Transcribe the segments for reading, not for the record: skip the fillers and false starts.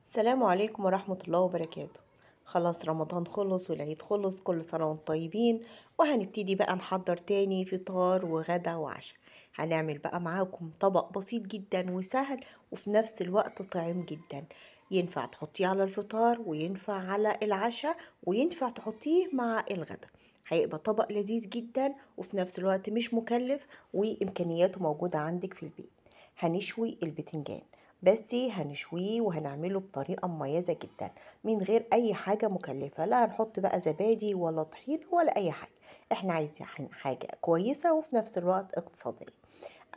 السلام عليكم ورحمة الله وبركاته. خلاص رمضان خلص والعيد خلص، كل سنة وانتم طيبين. وهنبتدي بقى نحضر تاني فطار وغدا وعشاء. هنعمل بقى معاكم طبق بسيط جدا وسهل وفي نفس الوقت طعم جدا. ينفع تحطيه على الفطار وينفع على العشاء وينفع تحطيه مع الغدا. هيبقى طبق لذيذ جدا وفي نفس الوقت مش مكلف وإمكانياته موجودة عندك في البيت. هنشوي البتنجان، بس هنشويه وهنعمله بطريقة مميزة جدا من غير أي حاجة مكلفة، لا هنحط بقى زبادي ولا طحين ولا أي حاجة. احنا عايزين حاجة كويسة وفي نفس الوقت اقتصادية.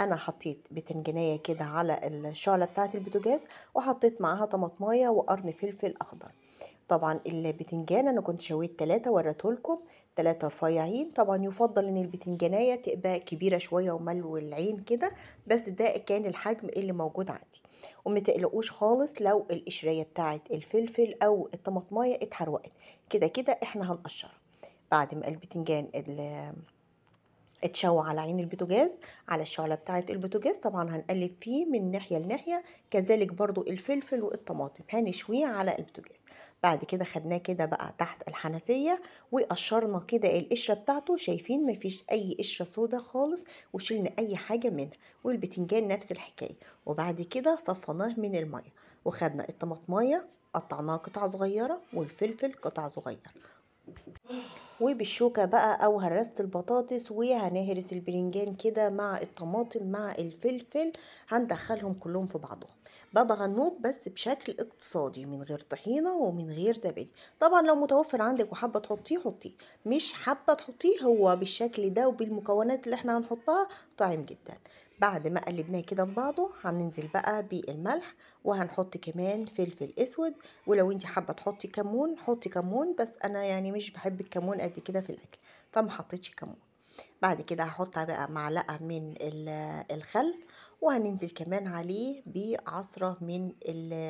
انا حطيت بتنجانية كده على الشعلة بتاعة البوتاجاز، وحطيت معاها طماطماية وقرن فلفل اخضر. طبعا البتنجان انا كنت شويت 3 وريتهولكم، 3 رفيعين. طبعا يفضل ان البتنجانية تبقى كبيرة شوية وملو العين كده، بس ده كان الحجم اللي موجود عندي. ومتقلقوش خالص لو القشرية بتاعة الفلفل او الطماطماية اتحرقت، كده كده احنا هنقشرها. بعد ما البتنجان اتشوى على عين البوتاجاز، على الشعلة بتاعة البوتاجاز، طبعا هنقلب فيه من ناحية لناحية. كذلك برضو الفلفل والطماطم هنشويه على البوتاجاز. بعد كده خدناه كده بقى تحت الحنفية وقشرنا كده القشرة بتاعته، شايفين مفيش اي قشرة سودا خالص، وشلنا اي حاجة منها. والبتنجان نفس الحكاية. وبعد كده صفناه من المية، وخدنا الطماطماية قطعناها قطع صغيرة والفلفل قطع صغيرة، وبالشوكة بقى أو هرسة البطاطس، وهنهرس البرنجان كده مع الطماطم مع الفلفل. هندخلهم كلهم في بعضهم بابا غنوج، بس بشكل اقتصادي من غير طحينة ومن غير زبادي. طبعا لو متوفر عندك وحابة تحطيه حطيه، مش حابة تحطيه هو بالشكل ده وبالمكونات اللي احنا هنحطها طعم جدا. بعد ما قلبناه كده في بعضه هننزل بقى بالملح، وهنحط كمان فلفل اسود. ولو انت حابه تحطي كمون حطي كمون، بس انا يعني مش بحب الكمون قد كده في الاكل، فما حطيتش كمون. بعد كده هحط بقى معلقه من الخل، وهننزل كمان عليه بعصره من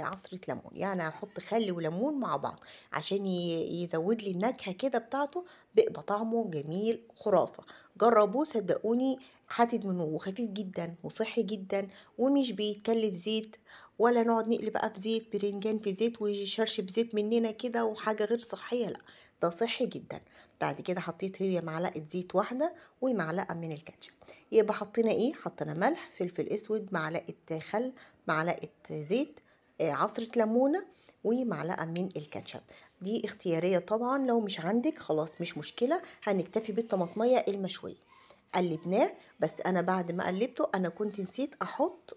عصره ليمون. يعني هنحط خل وليمون مع بعض عشان يزود لي النكهه كده بتاعته، بيبقى طعمه جميل خرافه. جربوه صدقوني هتدمنوه، وخفيف جدا وصحي جدا ومش بيتكلف زيت، ولا نقعد نقلي بقى في زيت برنجان في زيت ويشرشب زيت مننا كده وحاجة غير صحية، لا ده صحي جدا. بعد كده حطيت هي معلقة زيت واحدة ومعلقة من الكاتشب. يبقى حطينا ايه؟ حطينا ملح، فلفل اسود، معلقة خل، معلقة زيت، عصرة ليمونة، ومعلقة من الكاتشب. دي اختيارية طبعا، لو مش عندك خلاص مش مشكلة، هنكتفي بالطماطمية المشوية. قلبناه، بس انا بعد ما قلبته انا كنت نسيت احط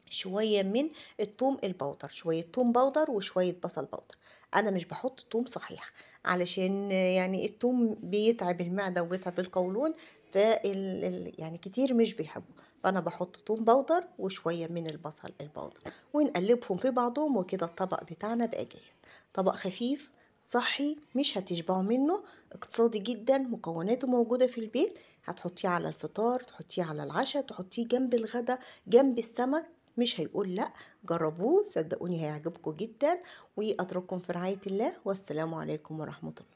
شوية من الثوم البودر، شوية ثوم بودر وشوية بصل بودر. أنا مش بحط ثوم صحيح علشان يعني الثوم بيتعب المعدة وبيتعب القولون، يعني كتير مش بيحبوا، فأنا بحط ثوم بودر وشوية من البصل البودر، ونقلبهم في بعضهم، وكده الطبق بتاعنا بقى جاهز. طبق خفيف صحي مش هتشبعوا منه، اقتصادي جدا، مكوناته موجودة في البيت. هتحطيه على الفطار، تحطيه على العشاء، تحطيه جنب الغدا، جنب السمك، مش هيقول لا. جربوه صدقوني هيعجبكم جدا. واترككم في رعاية الله، والسلام عليكم ورحمة الله.